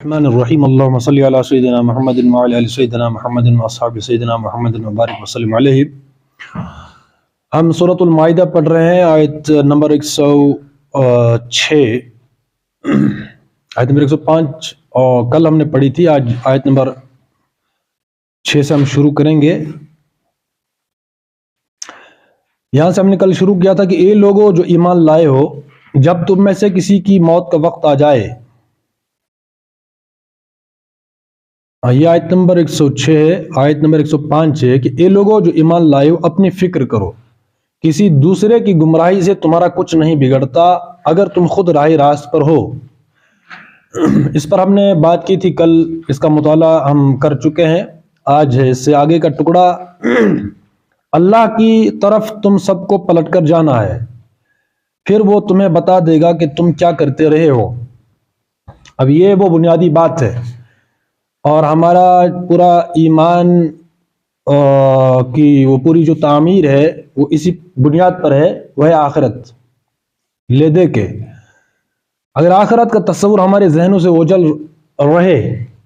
الرحمن الرحیم اللہم صلی علی سیدنا محمد وعلی آل سیدنا محمد واصحاب سیدنا محمد وبارک وسلم علیہ۔ ہم سورۃ المائدہ پڑھ رہے ہیں، آیت نمبر 106، آیت نمبر 105 اور کل ہم نے پڑھی تھی۔ آج آیت نمبر 6 سے ہم شروع کریں گے۔ یہاں سے ہم نے کل شروع کیا تھا کہ اے لوگو جو ایمان لائے ہو، جب تم میں سے کسی کی موت کا وقت آ جائے، یہ آیت نمبر 106 ہے۔ آیت نمبر 105 ہے کہ اے لوگو جو ایمان لائے ہو، اپنی فکر کرو، کسی دوسرے کی گمراہی سے تمہارا کچھ نہیں بگڑتا اگر تم خود راہ راست پر ہو۔ اس پر ہم نے بات کی تھی کل، اس کا مطالعہ ہم کر چکے ہیں۔ آج ہے اس سے آگے کا ٹکڑا، اللہ کی طرف تم سب کو پلٹ کر جانا ہے، پھر وہ تمہیں بتا دے گا کہ تم کیا کرتے رہے ہو۔ اب یہ وہ بنیادی بات ہے، اور ہمارا پورا ایمان کی وہ پوری جو تعمیر ہے وہ اسی بنیاد پر ہے، وہ ہے آخرت لے دے کے۔ اگر آخرت کا تصور ہمارے ذہنوں سے اوجھل رہے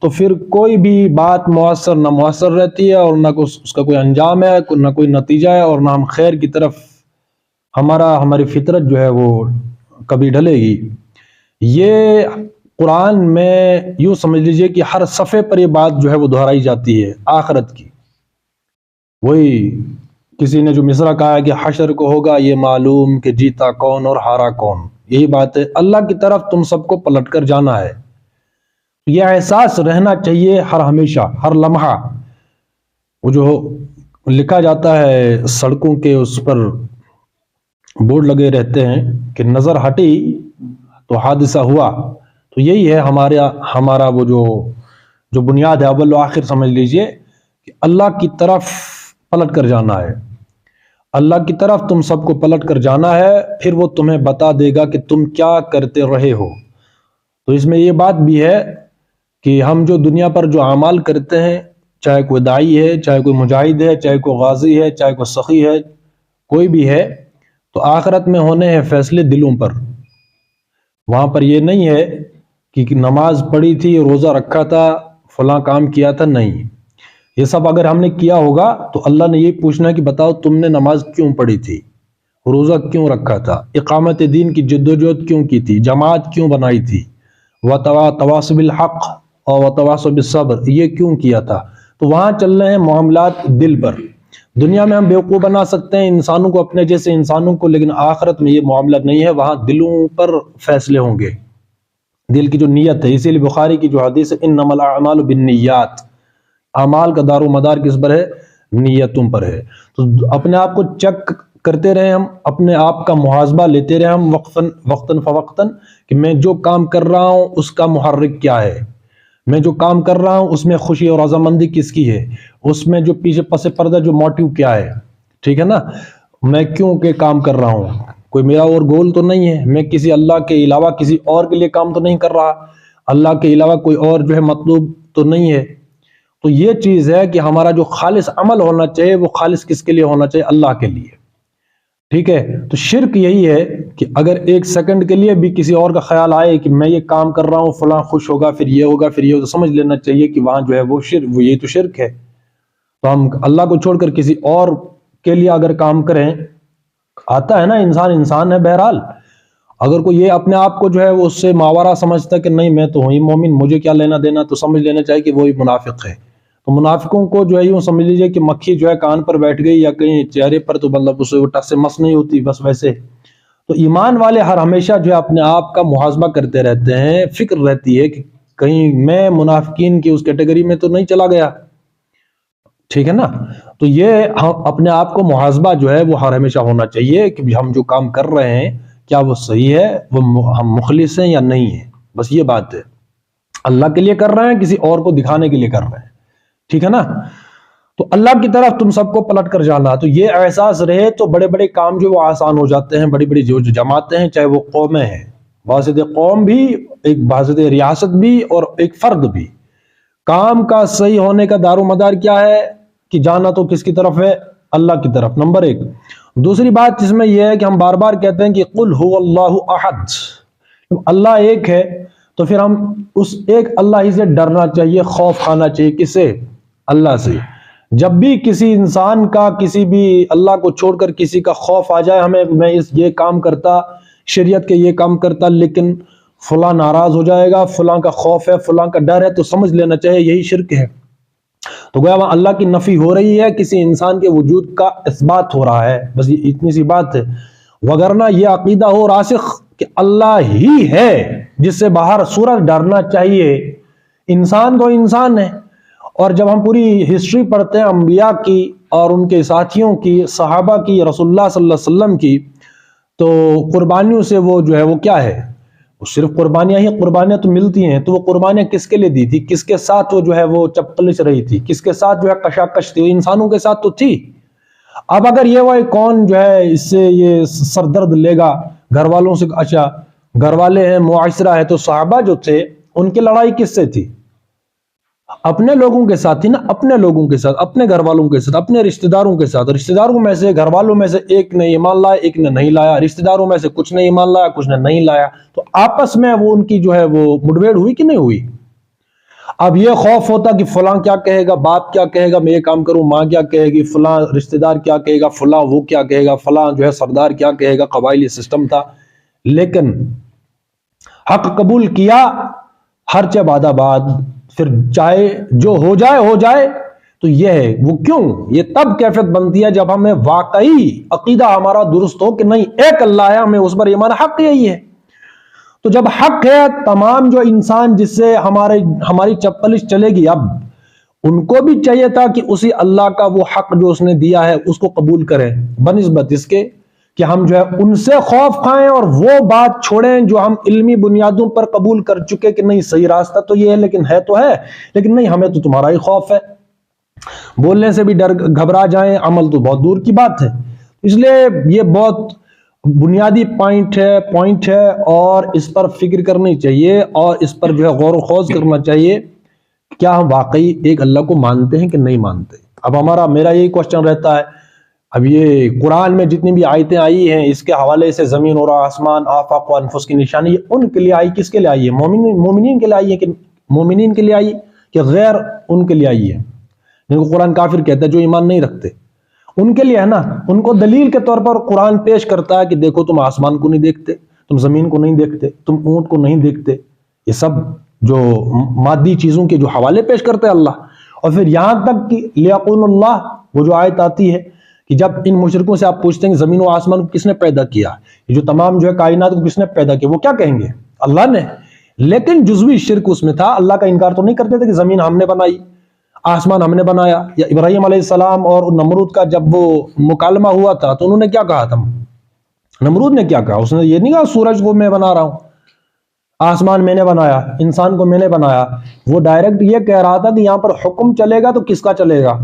تو پھر کوئی بھی بات مؤثر نہ مؤثر رہتی ہے، اور نہ اس کا کوئی انجام ہے، نہ کوئی نتیجہ ہے، اور نہ ہم خیر کی طرف ہماری فطرت جو ہے وہ کبھی ڈھلے گی۔ یہ قرآن میں یوں سمجھ لیجئے کہ ہر صفحے پر یہ بات جو ہے وہ دہرائی جاتی ہے آخرت کی۔ وہی کسی نے جو مصرع کہا ہے کہ حشر کو ہوگا یہ معلوم کہ جیتا کون اور ہارا کون، یہی بات ہے، اللہ کی طرف تم سب کو پلٹ کر جانا ہے۔ یہ احساس رہنا چاہیے ہر ہمیشہ، ہر لمحہ۔ وہ جو لکھا جاتا ہے سڑکوں کے اس پر بورڈ لگے رہتے ہیں کہ نظر ہٹی تو حادثہ ہوا، تو یہی ہے ہمارا وہ جو بنیاد ہے، اول و آخر سمجھ لیجئے کہ اللہ کی طرف پلٹ کر جانا ہے۔ اللہ کی طرف تم سب کو پلٹ کر جانا ہے، پھر وہ تمہیں بتا دے گا کہ تم کیا کرتے رہے ہو۔ تو اس میں یہ بات بھی ہے کہ ہم جو دنیا پر جو اعمال کرتے ہیں، چاہے کوئی داعی ہے، چاہے کوئی مجاہد ہے، چاہے کوئی غازی ہے، چاہے کوئی سخی ہے، کوئی بھی ہے، تو آخرت میں ہونے ہیں فیصلے دلوں پر۔ وہاں پر یہ نہیں ہے کہ نماز پڑھی تھی، روزہ رکھا تھا، فلاں کام کیا تھا، نہیں۔ یہ سب اگر ہم نے کیا ہوگا تو اللہ نے یہ پوچھنا ہے کہ بتاؤ تم نے نماز کیوں پڑھی تھی، روزہ کیوں رکھا تھا، اقامت دین کی جدوجہد کیوں کی تھی، جماعت کیوں بنائی تھی، وتواصوا بالحق اور وتواصوا بالصبر، یہ کیوں کیا تھا۔ تو وہاں چل رہے ہیں معاملات دل پر۔ دنیا میں ہم بیوقوف بنا سکتے ہیں انسانوں کو، اپنے جیسے انسانوں کو، لیکن آخرت میں یہ معاملہ نہیں ہے، وہاں دلوں پر فیصلے ہوں گے، دل کی جو نیت ہے۔ اسی لیے بخاری کی جو حدیث ہے انما الاعمال بالنیات، اعمال کا دار و مدار کس پر ہے؟ نیتوں پر ہے۔ تو اپنے آپ کو چیک کرتے رہے، ہم اپنے آپ کا محاسبہ لیتے رہے ہم وقتاً فوقتاً کہ میں جو کام کر رہا ہوں اس کا محرک کیا ہے، میں جو کام کر رہا ہوں اس میں خوشی اور رضامندی کس کی ہے، اس میں جو پیچھے پس پردہ جو موٹیو کیا ہے، ٹھیک ہے نا، میں کیوں کے کام کر رہا ہوں، کوئی میرا اور گول تو نہیں ہے، میں کسی اللہ کے علاوہ کسی اور کے لیے کام تو نہیں کر رہا، اللہ کے علاوہ کوئی اور جو ہے مطلوب تو نہیں ہے۔ تو یہ چیز ہے کہ ہمارا جو خالص عمل ہونا چاہیے وہ خالص کس کے لیے ہونا چاہیے؟ اللہ کے لیے، ٹھیک ہے۔ تو شرک یہی ہے کہ اگر ایک سیکنڈ کے لیے بھی کسی اور کا خیال آئے کہ میں یہ کام کر رہا ہوں فلاں خوش ہوگا، پھر یہ ہوگا، پھر یہ ہوگا، تو سمجھ لینا چاہیے کہ وہاں جو ہے وہ یہ تو شرک ہے۔ تو ہم اللہ کو چھوڑ کر کسی اور کے لیے اگر کام کریں، آتا ہے نا، انسان ہے بہرحال، اگر کوئی یہ اپنے آپ کو جو ہے وہ اس سے ماورا سمجھتا کہ نہیں میں تو ہوں ہی مومن، مجھے کیا لینا دینا، تو سمجھ لینا چاہیے کہ وہی منافق ہے۔ تو منافقوں کو جو ہے یوں سمجھ لیجئے کہ مکھی جو ہے کان پر بیٹھ گئی یا کہیں چہرے پر، تو مطلب اسے وہ ٹس سے مس نہیں ہوتی، بس ویسے۔ تو ایمان والے ہر ہمیشہ جو ہے اپنے آپ کا محاسبہ کرتے رہتے ہیں، فکر رہتی ہے کہ کہیں میں منافقین کی اس کیٹیگری میں تو نہیں چلا گیا، ٹھیک ہے نا۔ تو یہ اپنے آپ کو محاسبہ جو ہے وہ ہر ہمیشہ ہونا چاہیے کہ ہم جو کام کر رہے ہیں کیا وہ صحیح ہے، وہ ہم مخلص ہیں یا نہیں ہیں، بس یہ بات ہے۔ اللہ کے لیے کر رہے ہیں، کسی اور کو دکھانے کے لیے کر رہے ہیں، ٹھیک ہے نا۔ تو اللہ کی طرف تم سب کو پلٹ کر جانا، تو یہ احساس رہے تو بڑے بڑے کام جو وہ آسان ہو جاتے ہیں، بڑی بڑی جو جماعتیں ہیں، چاہے وہ قومیں ہیں، باسط قوم بھی، ایک باسط ریاست بھی، اور ایک فرد بھی، کام کا صحیح ہونے کا دار و مدار کیا ہے کہ جانا تو کس کی طرف ہے؟ اللہ کی طرف، نمبر ایک۔ دوسری بات اس میں یہ ہے کہ ہم بار بار کہتے ہیں کہ قل هو اللہ احد، اللہ ایک ہے، تو پھر ہم اس ایک اللہ ہی سے ڈرنا چاہیے، خوف کھانا چاہیے، کس سے؟ اللہ سے۔ جب بھی کسی انسان کا، کسی بھی اللہ کو چھوڑ کر کسی کا خوف آ جائے ہمیں، میں یہ کام کرتا، شریعت کے یہ کام کرتا، لیکن فلاں ناراض ہو جائے گا، فلاں کا خوف ہے، فلاں کا ڈر ہے، تو سمجھ لینا چاہیے یہی شرک ہے۔ تو گویا وہاں اللہ کی نفی ہو رہی ہے، کسی انسان کے وجود کا اثبات ہو رہا ہے، بس یہ اتنی سی بات ہے۔ وگرنہ یہ عقیدہ ہو راسخ کہ اللہ ہی ہے جس سے باہر صورت ڈرنا چاہیے، انسان تو انسان ہے۔ اور جب ہم پوری ہسٹری پڑھتے ہیں انبیاء کی اور ان کے ساتھیوں کی، صحابہ کی، رسول اللہ صلی اللہ علیہ وسلم کی، تو قربانیوں سے وہ جو ہے وہ کیا ہے، وہ صرف قربانیاں تو ملتی ہیں، تو وہ قربانیاں کس کے لیے دی تھی؟ کس کے ساتھ وہ جو ہے وہ چپلچ رہی تھی؟ کس کے ساتھ جو ہے کشاکش تھی؟ انسانوں کے ساتھ تو تھی۔ اب اگر یہ وہ کون جو ہے اس سے یہ سردرد لے گا گھر والوں سے، اچھا گھر والے ہیں، معاشرہ ہے، تو صحابہ جو تھے ان کی لڑائی کس سے تھی؟ اپنے لوگوں کے ساتھ تھی نا، اپنے لوگوں کے ساتھ، اپنے گھر والوں کے ساتھ، اپنے رشتہ داروں کے ساتھ۔ رشتہ داروں میں سے، گھر والوں میں سے ایک نے ایمان لایا، ایک نے نہیں لایا، رشتہ داروں میں سے کچھ نے ایمان لایا، کچھ نے نہیں لایا، تو آپس میں وہ ان کی جو ہے وہ مڈبھیڑ ہوئی کہ نہیں ہوئی؟ اب یہ خوف ہوتا کہ فلاں کیا کہے گا، باپ کیا کہے گا، میں یہ کام کروں، ماں کیا کہے گی، فلاں رشتہ دار کیا کہے گا، فلاں وہ کیا کہے گا، فلاں جو ہے سردار کیا کہے گا، قبائلی سسٹم تھا۔ لیکن حق قبول کیا، ہر چہ بعد آباد، پھر چاہے جو ہو جائے۔ تو یہ ہے وہ کیوں، یہ تب کیفیت بنتی ہے جب ہمیں واقعی عقیدہ ہمارا درست ہو کہ نہیں ایک اللہ ہے، ہمیں اس پر ایمان، حق یہی ہے۔ تو جب حق ہے، تمام جو انسان جس سے ہماری چپلش چلے گی، اب ان کو بھی چاہیے تھا کہ اسی اللہ کا وہ حق جو اس نے دیا ہے اس کو قبول کریں، بنسبت اس کے کہ ہم جو ہے ان سے خوف کھائیں اور وہ بات چھوڑیں جو ہم علمی بنیادوں پر قبول کر چکے کہ نہیں صحیح راستہ تو یہ ہے، لیکن نہیں، ہمیں تو تمہارا ہی خوف ہے۔ بولنے سے بھی ڈر، گھبرا جائیں، عمل تو بہت دور کی بات ہے۔ اس لیے یہ بہت بنیادی پوائنٹ ہے اور اس پر فکر کرنی چاہیے اور اس پر جو ہے غور و خوض کرنا چاہیے، کیا ہم واقعی ایک اللہ کو مانتے ہیں کہ نہیں مانتے؟ اب میرا یہی کوشچن رہتا ہے۔ اب یہ قرآن میں جتنی بھی آیتیں آئی ہیں اس کے حوالے سے، زمین اور آسمان، آفاق و انفس کی نشانی، یہ ان کے لیے آئی، کس کے لیے آئی ہے؟ مومنین کے لیے آئی ہے کہ مومنین کے لیے آئی کہ غیر ان کے لیے آئی ہے؟ جن کو قرآن کافر کہتا ہے، جو ایمان نہیں رکھتے، ان کے لیے ہے نا۔ ان کو دلیل کے طور پر قرآن پیش کرتا ہے کہ دیکھو تم آسمان کو نہیں دیکھتے، تم زمین کو نہیں دیکھتے، تم اونٹ کو نہیں دیکھتے، یہ سب جو مادی چیزوں کے جو حوالے پیش کرتے ہیں اللہ۔ اور پھر یہاں تک کہ لیقول اللہ، وہ جو آیت آتی ہے کہ جب ان مشرکوں سے آپ پوچھتے ہیں کہ زمین و آسمان کو کس نے پیدا کیا، یہ جو تمام جو ہے کائنات کو کس نے پیدا کیا، وہ کیا کہیں گے؟ اللہ نے۔ لیکن جزوی شرک اس میں تھا، اللہ کا انکار تو نہیں کرتے تھے کہ زمین ہم نے بنائی، آسمان ہم نے بنایا۔ یا ابراہیم علیہ السلام اور نمرود کا جب وہ مکالمہ ہوا تھا تو انہوں نے کیا کہا تھا؟ نمرود نے کیا کہا؟ اس نے یہ نہیں کہا سورج کو میں بنا رہا ہوں، آسمان میں نے بنایا، انسان کو میں نے بنایا۔ وہ ڈائریکٹ یہ کہہ رہا تھا کہ یہاں پر حکم چلے گا تو کس کا چلے گا؟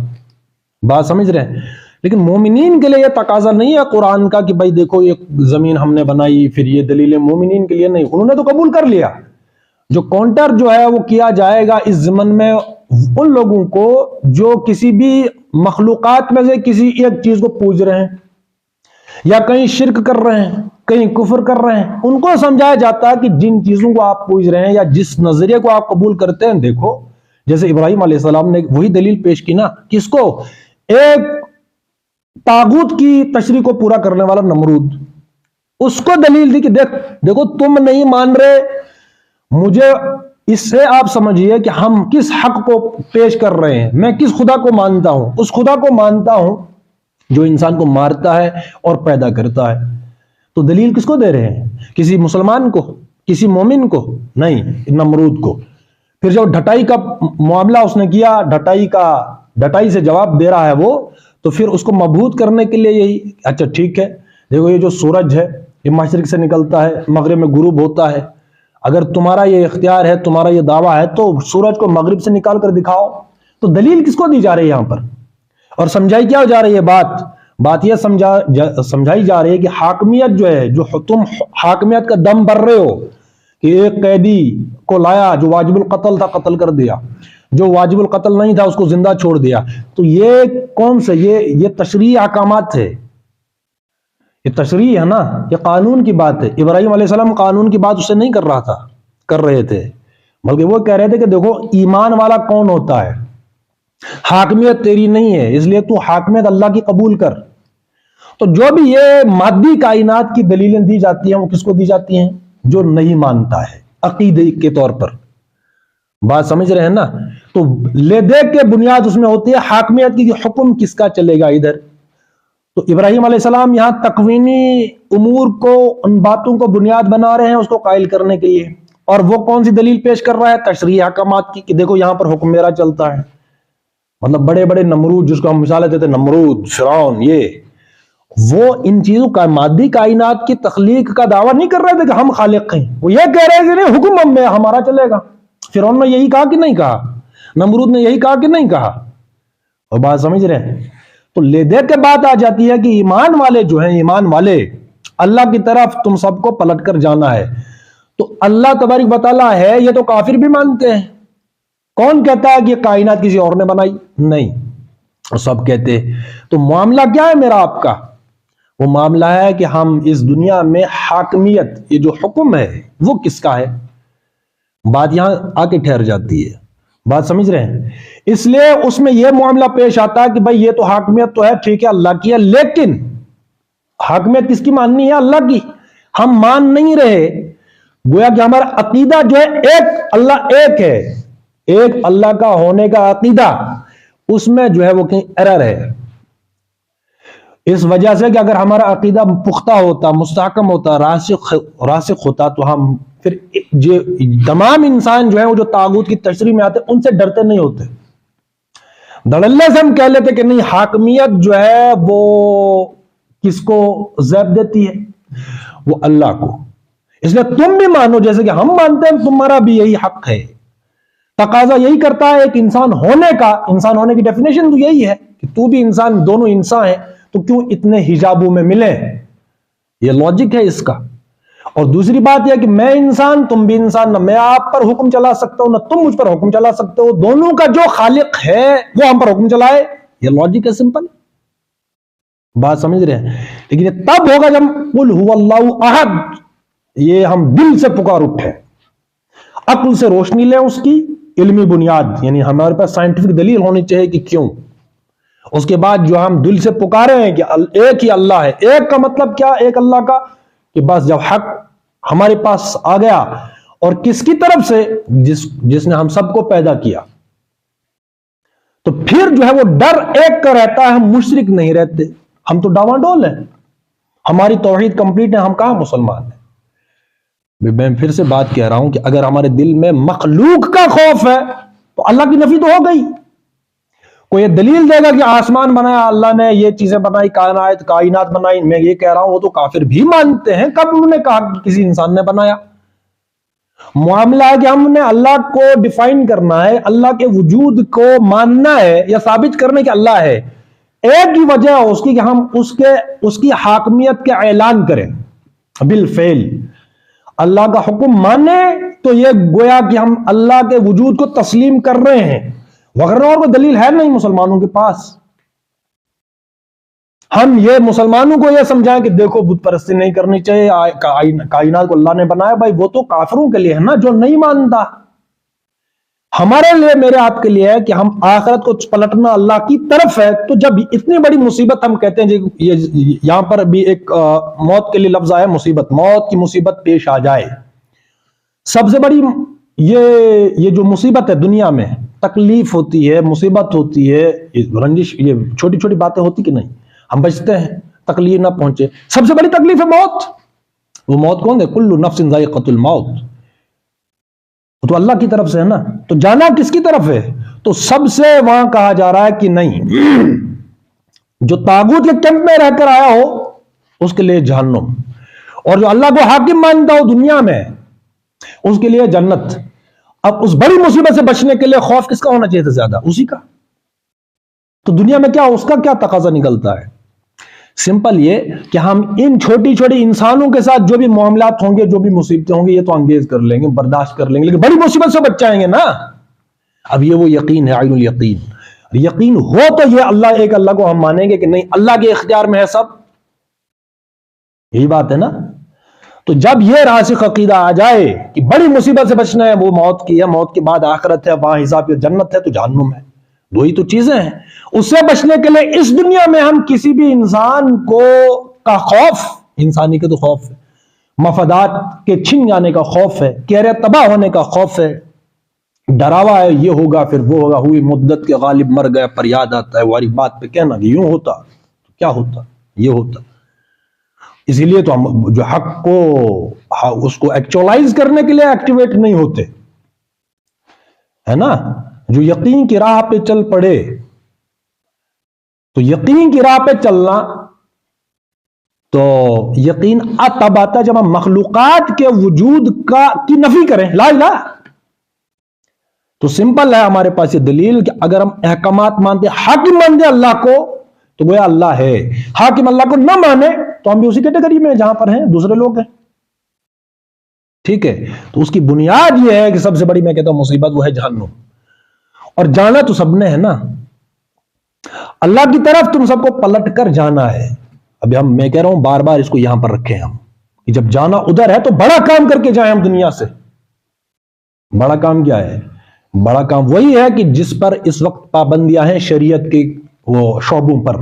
بات سمجھ رہے ہیں؟ لیکن مومنین کے لیے یہ تقاضا نہیں ہے قرآن کا کہ بھائی دیکھو یہ زمین ہم نے بنائی، پھر یہ دلیل ہے۔ مومنین کے لیے نہیں، انہوں نے تو قبول کر لیا۔ جو کاؤنٹر جو ہے وہ کیا جائے گا اس ضمن میں ان لوگوں کو جو کسی بھی مخلوقات میں سے کسی ایک چیز کو پوج رہے ہیں یا کہیں شرک کر رہے ہیں، کہیں کفر کر رہے ہیں، ان کو سمجھایا جاتا ہے کہ جن چیزوں کو آپ پوج رہے ہیں یا جس نظریے کو آپ قبول کرتے ہیں، دیکھو جیسے ابراہیم علیہ السلام نے وہی دلیل پیش کی نا، کس کو؟ ایک طاغوت کی تشریح کو پورا کرنے والا نمرود، اس کو دلیل دی کہ دیکھو تم نہیں مان رہے، مجھے اس سے آپ سمجھیے کہ ہم کس حق کو پیش کر رہے ہیں۔ میں کس خدا کو مانتا ہوں؟ اس خدا کو مانتا ہوں جو انسان کو مارتا ہے اور پیدا کرتا ہے۔ تو دلیل کس کو دے رہے ہیں؟ کسی مسلمان کو، کسی مومن کو نہیں، نمرود کو۔ پھر جب ڈھٹائی کا معاملہ اس نے کیا، ڈھٹائی سے جواب دے رہا ہے وہ، تو پھر اس کو مبہوت کرنے کے لیے یہی، اچھا ٹھیک ہے دیکھو یہ جو سورج ہے یہ مشرق سے نکلتا ہے، مغرب میں غروب ہوتا ہے، اگر تمہارا یہ اختیار ہے، تمہارا یہ دعویٰ ہے تو سورج کو مغرب سے نکال کر دکھاؤ۔ تو دلیل کس کو دی جا رہی ہے یہاں پر؟ اور سمجھائی کیا جا رہی ہے؟ بات یہ سمجھائی جا رہی ہے کہ حاکمیت جو ہے، جو تم حاکمیت کا دم بھر رہے ہو کہ ایک قیدی کو لایا جو واجب القتل تھا، قتل کر دیا، جو واجب القتل نہیں تھا اس کو زندہ چھوڑ دیا، تو یہ کون سے؟ یہ تشریعی احکامات ہے، یہ تشریع ہے نا، یہ قانون کی بات ہے۔ ابراہیم علیہ السلام قانون کی بات اس سے نہیں کر رہا تھا، کر رہے تھے، بلکہ وہ کہہ رہے تھے کہ دیکھو ایمان والا کون ہوتا ہے، حاکمیت تیری نہیں ہے، اس لیے تو حاکمیت اللہ کی قبول کر۔ تو جو بھی یہ مادی کائنات کی دلیلیں دی جاتی ہیں وہ کس کو دی جاتی ہیں؟ جو نہیں مانتا ہے عقیدے کے طور پر۔ بات سمجھ رہے ہیں نا؟ تو لے دیکھ کے بنیاد اس میں ہوتی ہے حاکمیت کی، کہ حکم کس کا چلے گا ادھر۔ تو ابراہیم علیہ السلام یہاں تکوینی امور کو، ان باتوں کو بنیاد بنا رہے ہیں اس کو قائل کرنے کے لیے، اور وہ کون سی دلیل پیش کر رہا ہے؟ تشریعی احکامات کی، کہ دیکھو یہاں پر حکم میرا چلتا ہے۔ مطلب بڑے بڑے نمرود، جس کو ہم مثالیں دیتے ہیں، نمرود، فرعون، یہ وہ ان چیزوں کا، مادی کائنات کی تخلیق کا دعویٰ نہیں کر رہے تھے کہ ہم خالق ہیں، وہ یہ کہہ رہے تھے کہ حکم میں ہمارا چلے گا۔ فرعون نے یہی کہا کہ نہیں کہا؟ نمرود نے یہی کہا کہ نہیں کہا؟ اور بات سمجھ رہے ہیں؟ تو لے دے کے بات آ جاتی ہے کہ ایمان والے جو ہیں، ایمان والے اللہ کی طرف تم سب کو پلٹ کر جانا ہے۔ تو اللہ تبارک و تعالیٰ ہے یہ تو کافر بھی مانتے ہیں۔ کون کہتا ہے کہ یہ کائنات کسی اور نے بنائی؟ نہیں، سب کہتے۔ تو معاملہ کیا ہے میرا آپ کا؟ وہ معاملہ ہے کہ ہم اس دنیا میں حاکمیت، یہ جو حکم ہے وہ کس کا ہے؟ بات یہاں آ کے ٹھہر جاتی ہے۔ بات سمجھ رہے ہیں؟ اس لیے اس میں یہ معاملہ پیش آتا ہے کہ بھائی یہ تو حاکمیت تو ہے، ٹھیک ہے، اللہ کی ہے، لیکن حاکمیت کس کی ماننی ہے؟ اللہ کی۔ ہم مان نہیں رہے، گویا کہ ہمارا عقیدہ جو ہے ایک اللہ ایک ہے، ایک اللہ کا ہونے کا عقیدہ، اس میں جو ہے وہ کہیں ایرر ہے۔ اس وجہ سے کہ اگر ہمارا عقیدہ پختہ ہوتا، مستحکم ہوتا، راسخ ہوتا، تو ہم پھر تمام انسان جو ہے وہ جو طاغوت کی تشریح میں آتے ان سے ڈرتے نہیں ہوتے۔ دڑلے سے ہم کہہ لیتے کہ نہیں، حاکمیت جو ہے وہ کس کو زیب دیتی ہے؟ وہ اللہ کو۔ اس لیے تم بھی مانو جیسے کہ ہم مانتے ہیں، تمہارا بھی یہی حق ہے۔ تقاضا یہی کرتا ہے ایک انسان ہونے کا۔ انسان ہونے کی ڈیفینیشن تو یہی ہے کہ تو بھی انسان، دونوں انسان ہیں، تو کیوں اتنے حجابوں میں ملیں؟ یہ لاجک ہے اس کا۔ اور دوسری بات یہ کہ میں انسان، تم بھی انسان، نہ میں آپ پر حکم چلا سکتا ہوں، نہ تم مجھ پر حکم چلا سکتے ہو، دونوں کا جو خالق ہے وہ ہم پر حکم چلائے۔ یہ لاجک ہے، سمپل بات سمجھ رہے ہیں؟ لیکن یہ تب ہوگا جب قل هو اللہ احد، یہ ہم دل سے پکار اٹھے، عقل سے روشنی لیں اس کی علمی بنیاد، یعنی ہمارے پاس سائنٹیفک دلیل ہونی چاہیے کہ کیوں۔ اس کے بعد جو ہم دل سے پکارے ہیں کہ ایک ہی اللہ ہے۔ ایک کا مطلب کیا ایک اللہ کا؟ کہ بس جب حق ہمارے پاس آ گیا، اور کس کی طرف سے؟ جس نے ہم سب کو پیدا کیا، تو پھر جو ہے وہ ڈر ایک کا رہتا ہے، ہم مشرک نہیں رہتے۔ ہم تو ڈاواڈول ہیں، ہماری توحید کمپلیٹ ہے، ہم کہاں مسلمان ہیں؟ میں پھر سے بات کہہ رہا ہوں کہ اگر ہمارے دل میں مخلوق کا خوف ہے تو اللہ کی نفی تو ہو گئی۔ کوئی دلیل دے گا کہ آسمان بنایا اللہ نے، یہ چیزیں بنائی، کائنات بنائی، میں یہ کہہ رہا ہوں وہ تو کافر بھی مانتے ہیں۔ کب انہوں نے کہا کہ کسی انسان نے بنایا؟ معاملہ ہے کہ ہم نے اللہ کو ڈیفائن کرنا ہے، اللہ کے وجود کو ماننا ہے یا ثابت کرنے کہ اللہ ہے۔ ایک ہی وجہ ہے اس کی کہ ہم اس کی حاکمیت کا اعلان کریں بالفعل۔ اللہ کا حکم مانے تو یہ گویا کہ ہم اللہ کے وجود کو تسلیم کر رہے ہیں، وغیرہ اور کوئی دلیل ہے نہیں مسلمانوں کے پاس۔ ہم یہ مسلمانوں کو یہ سمجھائیں کہ دیکھو بت پرستی نہیں کرنی چاہیے، کائنات کو اللہ نے بنایا، بھائی وہ تو کافروں کے لیے ہے نا جو نہیں مانتا۔ ہمارے لیے، میرے آپ کے لیے ہے کہ ہم آخرت کو پلٹنا اللہ کی طرف ہے۔ تو جب اتنی بڑی مصیبت، ہم کہتے ہیں یہاں پر بھی ایک موت کے لیے لفظ آیا، مصیبت، موت کی مصیبت پیش آ جائے، سب سے بڑی یہ جو مصیبت ہے دنیا میں، تکلیف ہوتی ہے، مصیبت ہوتی ہے، رنجش، یہ چھوٹی چھوٹی باتیں ہوتی کہ نہیں، ہم بچتے ہیں تکلیف نہ پہنچے۔ سب سے بڑی تکلیف ہے موت۔ وہ موت کون ہے؟ کل نفس ذائقۃ الموت، تو اللہ کی طرف سے ہے نا۔ تو جانا کس کی طرف ہے؟ تو سب سے وہاں کہا جا رہا ہے کہ نہیں، جو طاغوت کے کیمپ میں رہ کر آیا ہو اس کے لیے جہنم، اور جو اللہ کو حاکم مانتا ہو دنیا میں اس کے لیے جنت۔ اب اس بڑی مصیبت سے بچنے کے لیے خوف کس کا ہونا چاہیے تھا زیادہ؟ اسی کا۔ تو دنیا میں کیا اس کا کیا تقاضا نکلتا ہے؟ سمپل یہ کہ ہم ان چھوٹی چھوٹی انسانوں کے ساتھ جو بھی معاملات ہوں گے، جو بھی مصیبتیں ہوں گی، یہ تو انگیز کر لیں گے، برداشت کر لیں گے، لیکن بڑی مصیبت سے بچ جائیں گے نا۔ اب یہ وہ یقین ہے، عین الیقین۔ یقین ہو تو یہ اللہ ایک اللہ کو ہم مانیں گے کہ نہیں، اللہ کے اختیار میں ہے سب، یہی بات ہے نا۔ تو جب یہ راسخ عقیدہ آ جائے کہ بڑی مصیبت سے بچنا ہے، وہ موت کی ہے، موت کے بعد آخرت ہے، وہاں حساب، جنت ہے تو جہنم ہے، دو ہی تو چیزیں ہیں. اس سے بچنے کے لیے اس دنیا میں ہم کسی بھی انسان کو کا خوف، انسانی کے تو خوف ہے، مفادات کے چھن جانے کا خوف ہے، کیریئر تباہ ہونے کا خوف ہے، ڈراوا ہے یہ ہوگا پھر وہ ہوگا، ہوئی مدت کے غالب مر گیا پر یاد آتا ہے واری بات پہ کہنا کہ یوں ہوتا تو کیا ہوتا، یہ ہوتا. اسی لیے تو ہم جو حق کو اس کو ایکچولائز کرنے کے لیے ایکٹیویٹ نہیں ہوتے، ہے نا. جو یقین کی راہ پہ چل پڑے، تو یقین کی راہ پہ چلنا تو یقین تب آتا جب ہم مخلوقات کے وجود کی نفی کریں، لا الہ. تو سمپل ہے ہمارے پاس یہ دلیل کہ اگر ہم احکامات مانتے، حاکم مانتے اللہ کو، تو گویا اللہ ہے. حاکم اللہ کو نہ مانے تو ہم بھی اسی کیٹیگری میں جہاں پر ہیں دوسرے لوگ ہیں. ٹھیک ہے، تو اس کی بنیاد یہ ہے کہ سب سے بڑی میں کہتا ہوں مصیبت وہ ہے جہنم. اور جانا تو سب نے ہے نا، اللہ کی طرف تم سب کو پلٹ کر جانا ہے. ابھی میں کہہ رہا ہوں بار بار اس کو یہاں پر رکھیں ہم، کہ جب جانا ادھر ہے تو بڑا کام کر کے جائیں ہم دنیا سے. بڑا کام کیا ہے؟ بڑا کام وہی ہے کہ جس پر اس وقت پابندیاں ہیں شریعت کے وہ شعبوں پر،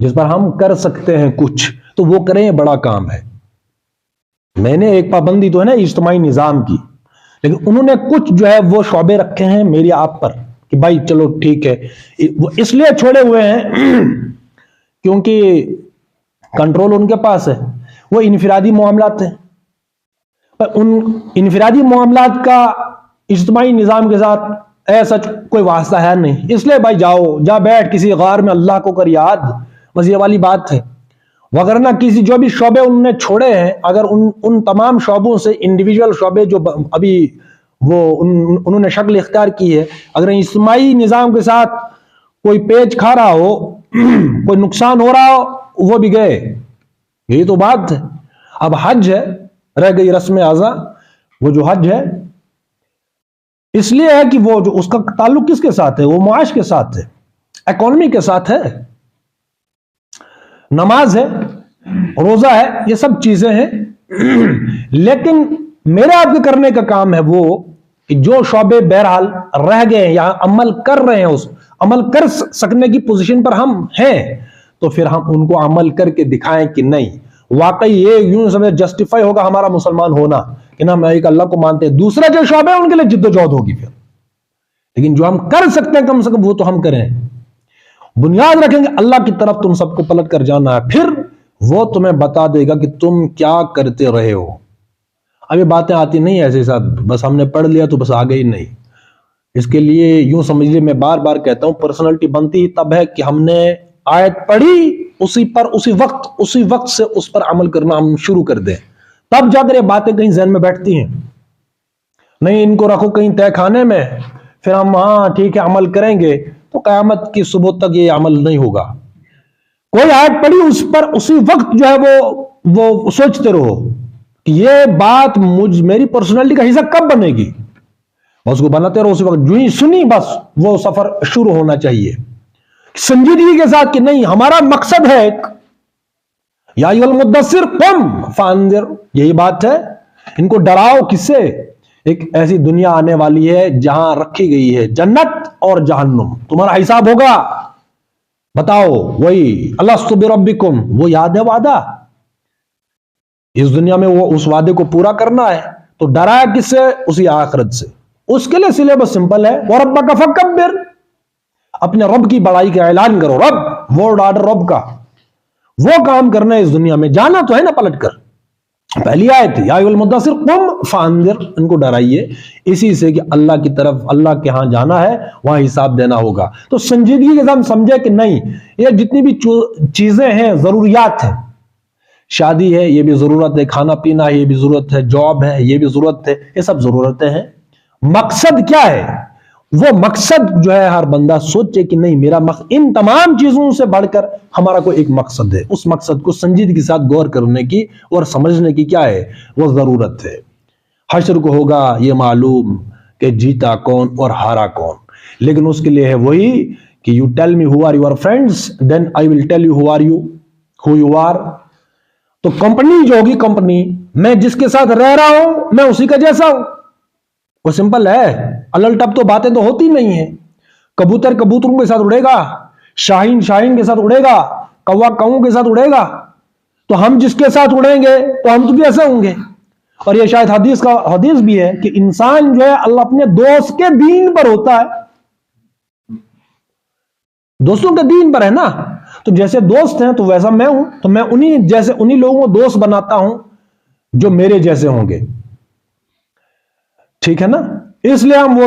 جس پر ہم کر سکتے ہیں کچھ تو وہ کریں، بڑا کام ہے. میں نے ایک پابندی تو ہے نا اجتماعی نظام کی، لیکن انہوں نے کچھ جو ہے وہ شعبے رکھے ہیں میری آپ پر کہ بھائی چلو ٹھیک ہے. وہ اس لیے چھوڑے ہوئے ہیں کیونکہ کنٹرول ان کے پاس ہے. وہ انفرادی معاملات ہیں، ان انفرادی معاملات کا اجتماعی نظام کے ساتھ ایسا کوئی واسطہ ہے نہیں. اس لیے بھائی جاؤ، جا بیٹھ کسی غار میں اللہ کو کر یاد، بس یہ والی بات ہے. وگرنہ کسی جو بھی شعبے انہوں نے چھوڑے ہیں، اگر ان تمام شعبوں سے انڈیویجول شعبے جو ابھی وہ انہوں نے شکل اختیار کی ہے، اگر اجتماعی نظام کے ساتھ کوئی پیچ کھا رہا ہو، کوئی نقصان ہو رہا ہو، وہ بھی گئے. یہی تو بات ہے. اب حج ہے، رہ گئی رسم اعضاء. وہ جو حج ہے اس لیے ہے کہ وہ جو اس کا تعلق کس کے ساتھ ہے؟ وہ معاش کے ساتھ ہے، اکانومی کے ساتھ ہے. نماز ہے، روزہ ہے، یہ سب چیزیں ہیں. لیکن میرے آپ کے کرنے کا کام ہے وہ کہ جو شعبے بہرحال رہ گئے ہیں یا عمل کر رہے ہیں، اس عمل کر سکنے کی پوزیشن پر ہم ہیں، تو پھر ہم ان کو عمل کر کے دکھائیں کہ نہیں واقعی یہ یوں سمجھ جسٹیفائی ہوگا ہمارا مسلمان ہونا کہ نا ہم ایک اللہ کو مانتے ہیں. دوسرے جو شعبے ہیں ان کے لیے جد و جہد ہوگی پھر، لیکن جو ہم کر سکتے ہیں کم سے کم وہ تو ہم کریں. بنیاد رکھیں گے اللہ کی طرف تم سب کو پلٹ کر جانا ہے، پھر وہ تمہیں بتا دے گا کہ تم کیا کرتے رہے ہو. اب یہ باتیں آتی نہیں ایسے ساتھ بس ہم نے پڑھ لیا تو بس آگے ہی نہیں. اس کے لیے یوں سمجھ لیے، میں بار بار کہتا ہوں پرسنالٹی بنتی تب ہے کہ ہم نے آیت پڑھی، اسی وقت سے اس پر عمل کرنا ہم شروع کر دیں، تب جا کر یہ باتیں کہیں ذہن میں بیٹھتی ہیں. نہیں ان کو رکھو کہیں تہ خانے میں، پھر ہم ہاں ٹھیک ہے عمل کریں گے، تو قیامت کی صبح تک یہ عمل نہیں ہوگا. کوئی آیت پڑھی اس پر اسی وقت جو ہے وہ سوچتے رہو کہ یہ بات میری پرسنالٹی کا حصہ کب بنے گی، اس کو بناتے رہو. اسی وقت جو ہی سنی بس وہ سفر شروع ہونا چاہیے سنجیدگی کے ساتھ کہ نہیں ہمارا مقصد ہے ایک، یا ایھا المدثر قم فانذر. یہی بات ہے. ان کو ڈراؤ کس سے؟ ایک ایسی دنیا آنے والی ہے جہاں رکھی گئی ہے جنت اور جہنم، تمہارا حساب ہوگا. بتاؤ وہی الستُ بربکم، وہ یاد ہے وعدہ. اس دنیا میں وہ اس وعدے کو پورا کرنا ہے، تو ڈرایا کس سے؟ اسی آخرت سے. اس کے لیے سلیبس سمپل ہے، وَرَبَّكَ فَكَبِّرْ، اپنے رب کی بڑائی کا اعلان کرو. رب ورڈ آرڈر رب کا وہ کام کرنا ہے اس دنیا میں، جانا تو ہے نا پلٹ کر. پہلی آیت یا ایھا المدثر قم فانذر، ان کو ڈرائیے اسی سے کہ اللہ کی طرف، اللہ کے ہاں جانا ہے، وہاں حساب دینا ہوگا. تو سنجیدگی کے ساتھ سمجھے کہ نہیں یہ جتنی بھی چیزیں ہیں ضروریات ہیں، شادی ہے یہ بھی ضرورت ہے، کھانا پینا ہے یہ بھی ضرورت ہے، جاب ہے یہ بھی ضرورت ہے، یہ سب ضرورتیں ہیں. مقصد کیا ہے؟ وہ مقصد جو ہے ہر بندہ سوچے کہ نہیں میرا ان تمام چیزوں سے بڑھ کر ہمارا کوئی ایک مقصد ہے. اس مقصد کو سنجیدگی کے ساتھ غور کرنے کی اور سمجھنے کی کیا ہے وہ ضرورت ہے. حشر کو ہوگا یہ معلوم کہ جیتا کون اور ہارا کون، لیکن اس کے لیے ہے وہی کہ you tell me who are your friends then I will tell you who are you, who you are. تو کمپنی جو ہوگی، کمپنی میں جس کے ساتھ رہ رہا ہوں میں اسی کا جیسا ہوں. وہ سمپل ہے. الل ٹپ تو باتیں تو ہوتی نہیں ہیں. کبوتر کبوتروں کے ساتھ اڑے گا, شاہین شاہین کے ساتھ اڑے گا, کوا کوں کے ساتھ اڑے گا. تو ہم جس کے ساتھ اڑیں گے تو ہم تو بھی ایسے ہوں گے. اور یہ شاید حدیث بھی ہے کہ انسان جو ہے اللہ اپنے دوست کے دین پر ہوتا ہے. دوستوں کے دین پر ہے نا. تو جیسے دوست ہیں تو ویسا میں ہوں, تو میں انہی لوگوں کو دوست بناتا ہوں جو میرے جیسے ہوں گے. ٹھیک ہے نا. اس لیے ہم وہ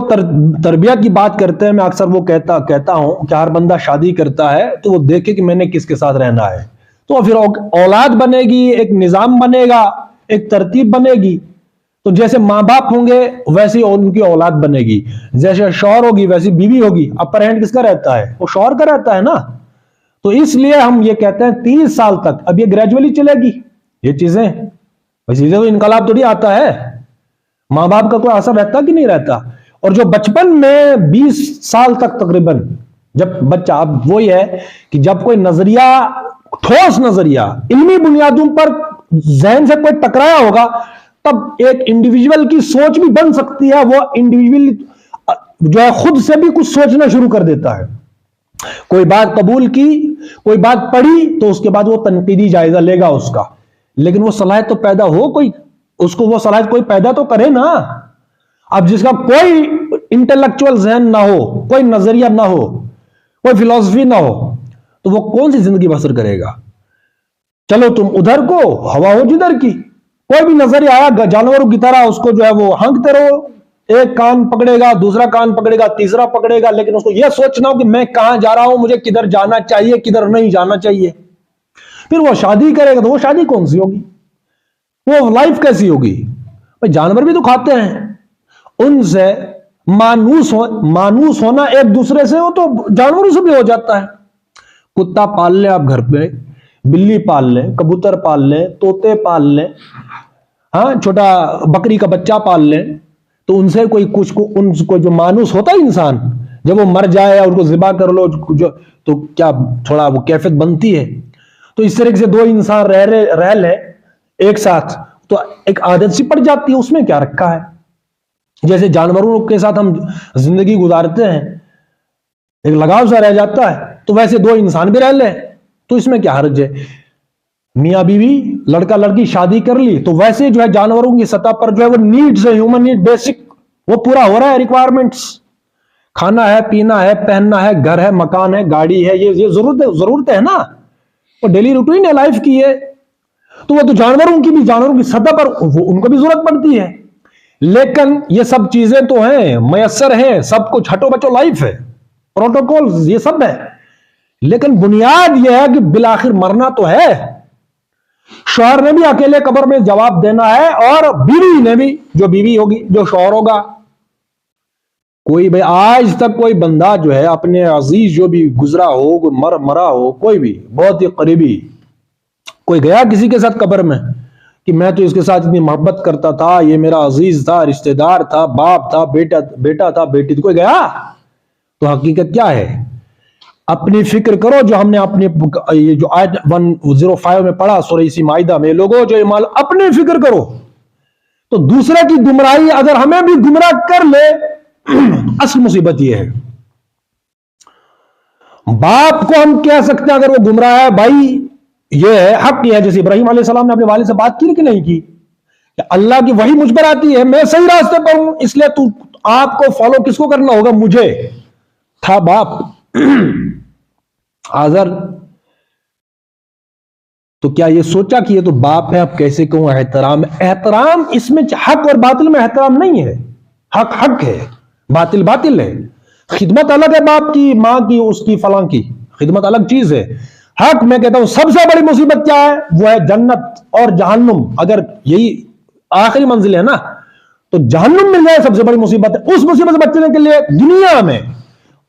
تربیت کی بات کرتے ہیں. میں اکثر وہ کہتا ہوں کہ ہر بندہ شادی کرتا ہے تو وہ دیکھے کہ میں نے کس کے ساتھ رہنا ہے, تو پھر اولاد بنے گی, ایک نظام بنے گا, ایک ترتیب بنے گی. تو جیسے ماں باپ ہوں گے ویسی ان کی اولاد بنے گی, جیسے شوہر ہوگی ویسی بیوی ہوگی. اپر ہینڈ کس کا رہتا ہے؟ وہ شوہر کا رہتا ہے نا. تو اس لیے ہم یہ کہتے ہیں 30 سال تک, اب یہ گریجولی چلے گی یہ چیزیں. تو انقلاب تو نہیں آتا ہے. ماں باپ کا کوئی اثر رہتا کہ نہیں رہتا. اور جو بچپن میں 20 سال تک تقریباً جب بچہ, اب وہی ہے کہ جب کوئی نظریہ, ٹھوس نظریہ علمی بنیادوں پر ذہن سے کوئی ٹکرایا ہوگا تب ایک انڈیویجول کی سوچ بھی بن سکتی ہے. وہ انڈیویجول جو ہے خود سے بھی کچھ سوچنا شروع کر دیتا ہے. کوئی بات قبول کی, کوئی بات پڑھی تو اس کے بعد وہ تنقیدی جائزہ لے گا اس کا. لیکن وہ صلاحیت تو پیدا ہو, کوئی اس کو وہ صلاحیت کوئی پیدا تو کرے نا. اب جس کا کوئی انٹلیکچوئل ذہن نہ ہو, کوئی نظریہ نہ ہو, کوئی فلسفی نہ ہو, تو وہ کون سی زندگی بسر کرے گا؟ چلو تم ادھر کو, ہوا ہو جدھر کی. کوئی بھی نظریہ آیا جانوروں کی طرح اس کو جو ہے وہ ہانکتے رہو. ایک کان پکڑے گا, دوسرا کان پکڑے گا, تیسرا پکڑے گا, لیکن اس کو یہ سوچنا ہو کہ میں کہاں جا رہا ہوں, مجھے کدھر جانا چاہیے, کدھر نہیں جانا چاہیے. پھر وہ شادی کرے گا تو وہ شادی کون سی ہوگی؟ وہ لائف کیسی ہوگی؟ جانور بھی تو کھاتے ہیں. ان سے مانوس ہونا ایک دوسرے سے, وہ تو جانوروں سے بھی ہو جاتا ہے. کتا پال لیں آپ گھر پہ, بلی پال لیں, کبوتر پال لیں, طوطے پال لیں, ہاں چھوٹا بکری کا بچہ پال لیں, تو ان سے ان کو جو مانوس ہوتا ہے انسان, جب وہ مر جائے اور ان کو ذبح کر لو تو کیا تھوڑا وہ کیفیت بنتی ہے. تو اس طریقے سے دو انسان رہ لیں ایک ساتھ تو ایک عادت سی پڑ جاتی ہے. اس میں کیا رکھا ہے؟ جیسے جانوروں کے ساتھ ہم زندگی گزارتے ہیں, ایک لگاؤ سا رہ جاتا ہے, تو ویسے دو انسان بھی رہ لیں تو اس میں کیا حرج ہے؟ میاں بیوی, لڑکا لڑکی شادی کر لی تو ویسے جو ہے جانوروں کی سطح پر جو ہے وہ نیڈز ہے, ہیومن نیڈ بیسک وہ پورا ہو رہا ہے. ریکوائرمنٹس, کھانا ہے, پینا ہے, پہننا ہے, گھر ہے, مکان ہے, گاڑی ہے, یہ ضرورتیں ہے نا. وہ ڈیلی روٹین ہے لائف کی ہے. تو وہ تو جانوروں کی سطح پر ان کو بھی ضرورت پڑتی ہے. لیکن یہ سب چیزیں تو ہیں, میسر ہیں, سب کچھ ہٹو بچو لائف ہے, پروٹوکول یہ سب ہے. لیکن بنیاد یہ ہے کہ بالآخر مرنا تو ہے. شوہر نے بھی اکیلے قبر میں جواب دینا ہے, اور بیوی نے بھی, جو بیوی ہوگی, جو شوہر ہوگا. کوئی بھائی آج تک کوئی بندہ جو ہے اپنے عزیز جو بھی گزرا ہو, مرا ہو, کوئی بھی بہت ہی قریبی کوئی گیا کسی کے ساتھ قبر میں کہ میں تو اس کے ساتھ اتنی محبت کرتا تھا, یہ میرا عزیز تھا, رشتہ دار تھا, باپ تھا, بیٹا تھا, بیٹی تھی, کوئی گیا؟ تو حقیقت کیا ہے؟ اپنی فکر کرو. جو ہم نے اپنے یہ جو آیت 105 میں پڑھا سورہ اسی مائدہ میں, لوگوں جو ایمان اپنی فکر کرو. تو دوسرے کی گمراہی اگر ہمیں بھی گمراہ کر لے, اصل مصیبت یہ ہے. باپ کو ہم کہہ سکتے ہیں اگر وہ گمراہ ہے, بھائی یہ ہے, حق یہ ہے. جیسے ابراہیم علیہ السلام نے اپنے والد سے بات کی کہ نہیں کی, کہ اللہ کی وحی مجھ پر آتی ہے, میں صحیح راستے پر ہوں, اس لیے تو آپ کو فالو کس کو کرنا ہوگا؟ مجھے. تھا باپ آزر, تو کیا یہ سوچا کہ یہ تو باپ ہے, اب کیسے کہوں احترام اس میں حق اور باطل میں احترام نہیں ہے. حق حق ہے, باطل باطل ہے. خدمت الگ ہے, باپ کی, ماں کی, اس کی, فلاں کی خدمت الگ چیز ہے. حق میں کہتا ہوں سب سے بڑی مصیبت کیا ہے؟ وہ ہے جنت اور جہنم. اگر یہی آخری منزل ہے نا, تو جہنم مل جائے سب سے بڑی مصیبت ہے. اس مصیبت سے بچنے کے لیے دنیا میں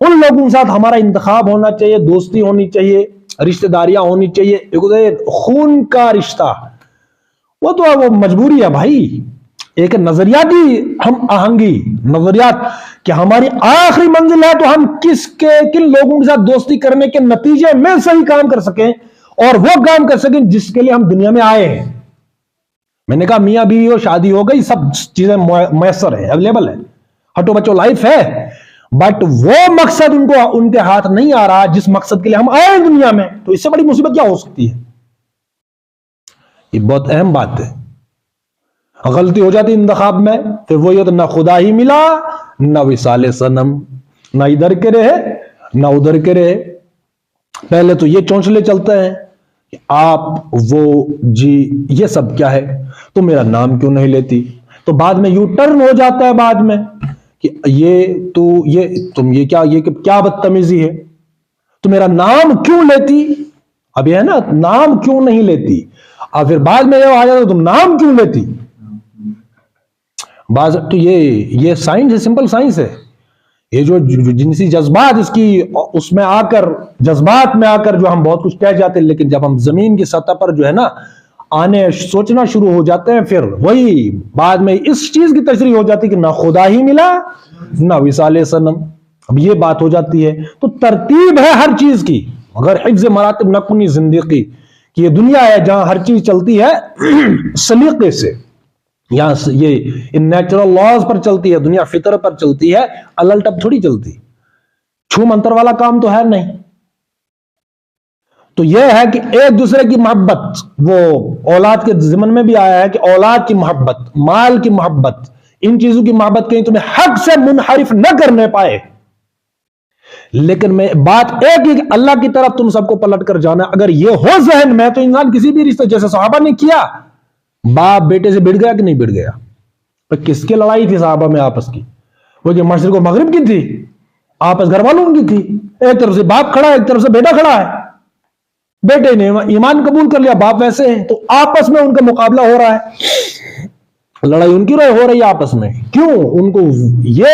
ان لوگوں کے ساتھ ہمارا انتخاب ہونا چاہیے, دوستی ہونی چاہیے, رشتہ داریاں ہونی چاہیے. خون کا رشتہ وہ تو وہ مجبوری ہے بھائی. ایک نظریاتی ہم آہنگی, نظریات کہ ہماری آخری منزل ہے تو ہم کن لوگوں کے ساتھ دوستی کرنے کے نتیجے میں صحیح کام کر سکیں, اور وہ کام کر سکیں جس کے لیے ہم دنیا میں آئے ہیں. میں نے کہا میاں بیوی ہو، شادی ہو گئی، سب چیزیں میسر ہے، اویلیبل ہے، ہٹو بچو لائف ہے، بٹ وہ مقصد ان کے ہاتھ نہیں آ رہا جس مقصد کے لیے ہم آئے دنیا میں. تو اس سے بڑی مصیبت کیا ہو سکتی ہے؟ یہ بہت اہم بات ہے. غلطی ہو جاتی انتخاب میں، پھر وہی ہوتا، نہ خدا ہی ملا نہ وصال صنم، نہ ادھر کے رہے نہ ادھر کے رہے. پہلے تو یہ چونچلے چلتے ہیں کہ آپ وہ جی یہ سب کیا ہے، تو میرا نام کیوں نہیں لیتی، تو بعد میں یو ٹرن ہو جاتا ہے بعد میں کہ یہ کیا بدتمیزی ہے، تو میرا نام کیوں لیتی. اب یہ ہے نا، نام کیوں نہیں لیتی، اور پھر بعد میں یہ آ جاتا تم نام کیوں لیتی. تو یہ سائنس ہے، سمپل سائنس ہے. یہ جو جنسی جذبات اس میں آ کر، جذبات میں آ کر جو ہم بہت کچھ کہہ جاتے ہیں، لیکن جب ہم زمین کی سطح پر جو ہے نا سوچنا شروع ہو جاتے ہیں، پھر وہی بعد میں اس چیز کی تشریح ہو جاتی کہ نہ خدا ہی ملا نہ وصال صنم. اب یہ بات ہو جاتی ہے. تو ترتیب ہے ہر چیز کی، اگر حفظ مراتب نہ کنی زندگی کہ یہ دنیا ہے جہاں ہر چیز چلتی ہے سلیقے سے، یہاں یہ نیچرل لاز پر چلتی ہے، دنیا فطرت پر چلتی ہے، الٹ اب تھوڑی چلتی، چھو منتر والا کام تو ہے نہیں. تو یہ ہے کہ ایک دوسرے کی محبت، وہ اولاد کے ضمن میں بھی آیا ہے کہ اولاد کی محبت، مال کی محبت، ان چیزوں کی محبت کہیں تمہیں حق سے منحرف نہ کرنے پائے. لیکن میں بات ایک ہی کہ اللہ کی طرف تم سب کو پلٹ کر جانا. اگر یہ ہو ذہن میں تو انسان کسی بھی رشتے، جیسے صحابہ نے کیا، باپ بیٹے سے بڑھ گیا کہ نہیں بڑھ گیا. کس کی لڑائی تھی صحابہ میں آپس کی؟ وہ کہ مشرق و مغرب کی تھی، آپس گھر والوں کی تھی. ایک طرف سے باپ کھڑا ہے، ایک طرف سے بیٹا کھڑا ہے، بیٹے نے ایمان قبول کر لیا، باپ ویسے ہیں، تو آپس میں ان کا مقابلہ ہو رہا ہے، لڑائی ان کی ہو رہی ہے آپس میں. کیوں؟ ان کو یہ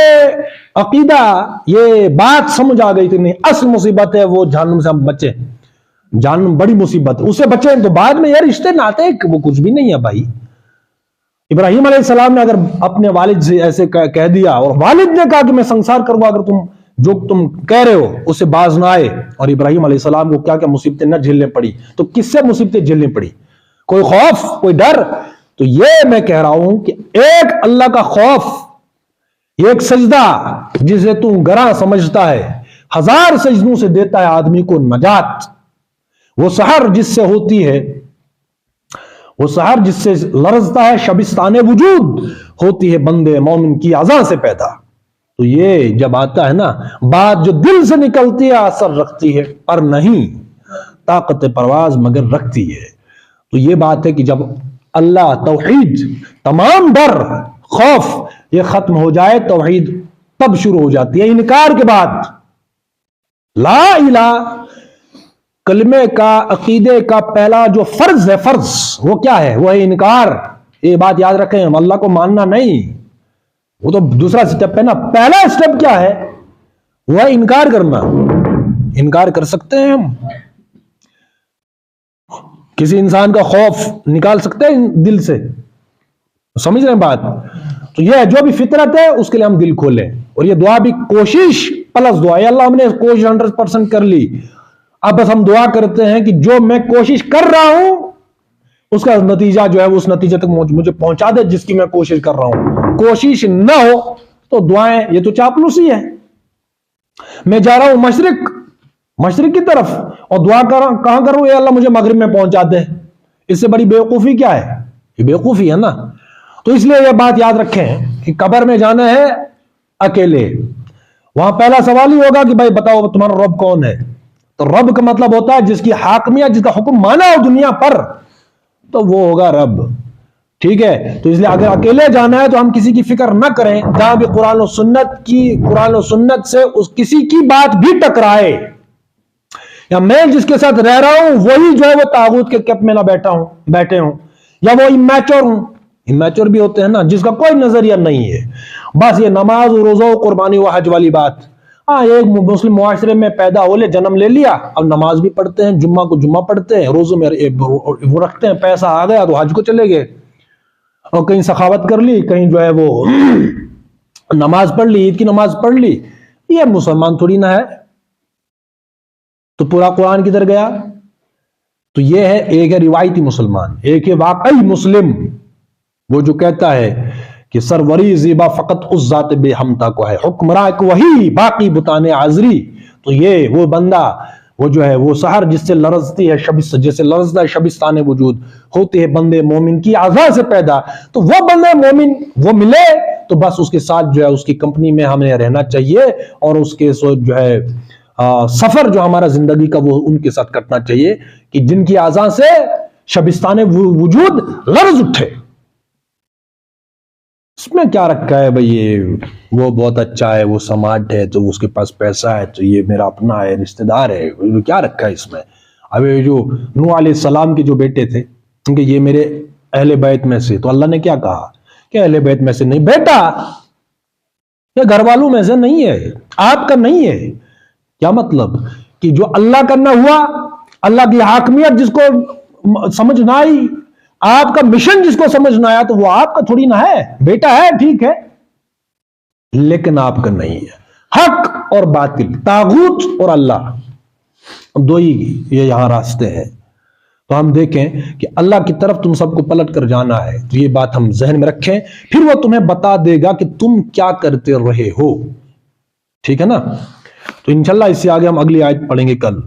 عقیدہ، یہ بات سمجھ آ گئی تھی نہیں اصل مصیبت ہے وہ جہنم سے ہم بچے، جہنم بڑی مصیبت ہے، اس سے بچے. تو بعد میں یہ رشتے ناتے وہ کچھ بھی نہیں ہے بھائی. ابراہیم علیہ السلام نے اگر اپنے والد سے ایسے کہہ دیا، اور والد نے کہا کہ میں سنسار کروں اگر تم جو تم کہہ رہے ہو اس سے باز نہ آئے، اور ابراہیم علیہ السلام کو کیا کیا مصیبتیں نہ جھیلنے پڑی، تو کس سے مصیبتیں جھیلنی پڑی؟ کوئی خوف، کوئی ڈر. تو یہ میں کہہ رہا ہوں کہ ایک اللہ کا خوف، ایک سجدہ جسے تو گراں سمجھتا ہے، 1000 سجدوں سے دیتا ہے آدمی کو نجات. وہ سحر جس سے ہوتی ہے، وہ سحر جس سے لرزتا ہے، شبستان وجود ہوتی ہے بندے مومن کی اذان سے پیدا. تو یہ جب آتا ہے نا، بات جو دل سے نکلتی ہے اثر رکھتی ہے، پر نہیں طاقت پرواز مگر رکھتی ہے. تو یہ بات ہے کہ جب اللہ، توحید، تمام ڈر، خوف یہ ختم ہو جائے، توحید تب شروع ہو جاتی ہے. انکار کے بعد لا الہ کلمے کا، عقیدے کا پہلا جو فرض ہے، فرض وہ کیا ہے؟ وہ ہے انکار. یہ بات یاد رکھیں، ہم اللہ کو ماننا نہیں، وہ تو دوسرا سٹیپ ہے نا. پہلا سٹیپ کیا ہے؟ وہ ہے انکار کرنا. انکار کر سکتے ہیں ہم؟ کسی انسان کا خوف نکال سکتے ہیں دل سے؟ سمجھ رہے ہیں بات؟ تو یہ جو بھی فطرت ہے اس کے لیے ہم دل کھولیں. اور یہ دعا بھی کوشش پلس دعا. اللہ ہم نے کوشش 100% کر لی، اب بس ہم دعا کرتے ہیں کہ جو میں کوشش کر رہا ہوں اس کا نتیجہ جو ہے اس نتیجے تک مجھے پہنچا دے جس کی میں کوشش کر رہا ہوں. کوشش نہ ہو تو دعائیں، یہ تو چاپلوسی ہے. میں جا رہا ہوں مشرق کی طرف اور دعا کہاں کروں؟ اے اللہ مجھے مغرب میں پہنچا دے. اس سے بڑی بیوقوفی کیا ہے؟ یہ بیوقوفی ہے نا. تو اس لیے یہ بات یاد رکھیں کہ قبر میں جانا ہے اکیلے. وہاں پہلا سوال ہی ہوگا کہ بھائی بتاؤ تمہارا رب کون ہے؟ تو رب کا مطلب ہوتا ہے جس کی حاکمیت، جس کا حکم مانا ہو دنیا پر، تو وہ ہوگا رب. ٹھیک ہے؟ تو اس لیے اگر اکیلے جانا ہے تو ہم کسی کی فکر نہ کریں. جہاں بھی قرآن و سنت سے کسی کی بات بھی ٹکرائے، یا میں جس کے ساتھ رہ رہا ہوں وہی جو ہے وہ طاغوت کے کیپ میں نہ بیٹھے ہوں، یا وہ امیچور ہوں. امیچور بھی ہوتے ہیں نا، جس کا کوئی نظریہ نہیں ہے. بس یہ نماز و روزہ و قربانی و حج والی بات. ہاں، ایک مسلم معاشرے میں پیدا ہو لے، جنم لے لیا، اب نماز بھی پڑھتے ہیں، جمعہ کو جمعہ پڑھتے ہیں، روزوں میں وہ رکھتے ہیں، پیسہ آ گیا تو حج کو چلے گئے، اور کہیں سخاوت کر لی، کہیں جو ہے وہ نماز پڑھ لی، عید کی نماز پڑھ لی. یہ مسلمان تھوڑی نہ ہے. تو پورا قرآن کدھر گیا؟ تو یہ ہے، ایک ہے روایتی مسلمان، ایک ہے واقعی مسلم. وہ جو کہتا ہے کہ سروری زیبا فقط اس ذات بے ہمتا کو ہے، حکمراں کو وہی باقی بتانے عذری. تو یہ وہ بندہ وہ جو ہے وہ سحر جس سے لرزتی ہے جیسے لرزتا ہے شبستان وجود، ہوتے ہیں بندے مومن کی اعضاء سے پیدا. تو وہ بندے مومن وہ ملے تو بس اس کے ساتھ جو ہے اس کی کمپنی میں ہمیں رہنا چاہیے، اور اس کے جو ہے سفر جو ہمارا زندگی کا وہ ان کے ساتھ کٹنا چاہیے کہ جن کی اعضاء سے شبستان وجود لرز اٹھے. اس میں کیا رکھا ہے بھئی، یہ وہ بہت اچھا ہے، وہ سمارٹ ہے، تو اس کے پاس پیسہ ہے، تو یہ میرا اپنا ہے، رشتہ دار ہے، کیا رکھا ہے اس میں. اب یہ جو نوح علیہ السلام کے جو بیٹے تھے کیونکہ یہ میرے اہل بیت میں سے، تو اللہ نے کیا کہا کہ اہل بیت میں سے نہیں، بیٹا یہ گھر والوں میں سے نہیں ہے، آپ کا نہیں ہے. کیا مطلب کہ جو اللہ کا نہ ہوا، اللہ کی حاکمیت جس کو سمجھ نہ آئی، آپ کا مشن جس کو سمجھ نہ آیا، تو وہ آپ کا تھوڑی نہ ہے. بیٹا ہے ٹھیک ہے لیکن آپ کا نہیں ہے. حق اور باطل، طاغوت اور اللہ، دو ہی یہ یہاں راستے ہیں. تو ہم دیکھیں کہ اللہ کی طرف تم سب کو پلٹ کر جانا ہے، تو یہ بات ہم ذہن میں رکھیں، پھر وہ تمہیں بتا دے گا کہ تم کیا کرتے رہے ہو. ٹھیک ہے نا. تو انشاءاللہ اس سے آگے ہم اگلی آیت پڑھیں گے کل.